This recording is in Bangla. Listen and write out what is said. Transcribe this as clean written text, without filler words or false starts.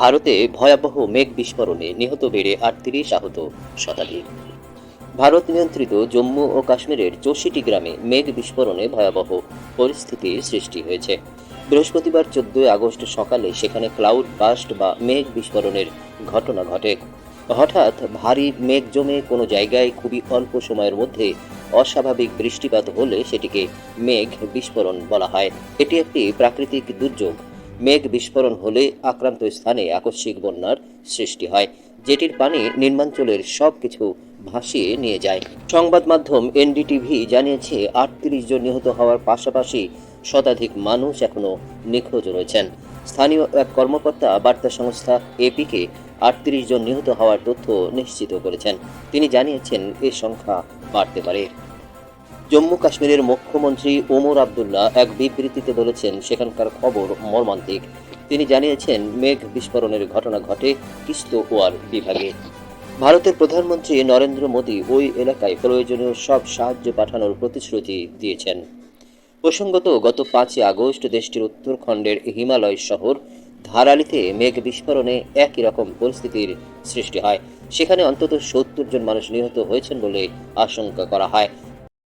ভারতে ভয়াবহ মেঘ বিস্ফোরণে নিহত বেড়ে ৩৮, আহত শতাধিক। ভারত নিয়ন্ত্রিত জম্মু ও কাশ্মীরের ৬৪টি গ্রামে মেঘ বিস্ফোরণে ভয়াবহ পরিস্থিতির সৃষ্টি হয়েছে। বৃহস্পতিবার ১৪ আগস্ট সকালে সেখানে ক্লাউড বাস্ট বা মেঘ বিস্ফোরণের ঘটনা ঘটে। হঠাৎ ভারী মেঘ জমে কোনো জায়গায় খুবই অল্প সময়ের মধ্যে অস্বাভাবিক বৃষ্টিপাত হলে সেটিকে মেঘ বিস্ফোরণ বলা হয়। এটি একটি প্রাকৃতিক দুর্যোগ। মেঘ বিস্ফোরণ হলে আক্রান্ত স্থানে আকস্মিক বন্যার সৃষ্টি হয়, যেটির পানি নিম্নাঞ্চলের সবকিছু ভাসিয়ে নিয়ে যায়। সংবাদ মাধ্যম এনডিটিভি জানিয়েছে ৩৮ জন নিহত হওয়ার পাশাপাশি শতাধিক মানুষ এখনও নিখোঁজ রয়েছেন। স্থানীয় এক কর্মকর্তা বার্তা সংস্থা এপিকে ৩৮ জন নিহত হওয়ার তথ্য নিশ্চিত করেছেন। তিনি জানিয়েছেন এ সংখ্যা বাড়তে পারে। জম্মু কাশ্মীরের মুখ্যমন্ত্রী ওমর আবদুল্লাহ এক বিবৃতিতে বলেছেন, সেখানকার খবর মর্মান্তিক। তিনি জানিয়েছেন মেঘ বিস্ফোরণের ঘটনা ঘটে কিস্তওয়ার বিভাগে। ভারতের প্রধানমন্ত্রী নরেন্দ্র মোদী ওই এলাকায় প্রয়োজনীয় সব সাহায্য পাঠানোর প্রতিশ্রুতি দিয়েছেন। প্রসঙ্গত, গত ৫ আগস্ট দেশটির উত্তরাখণ্ডের হিমালয় শহর ধারালিতে মেঘ বিস্ফোরণে একই রকম পরিস্থিতির সৃষ্টি হয়। সেখানে অন্তত ৭০ জন মানুষ নিহত হয়েছেন বলে আশঙ্কা করা হয়।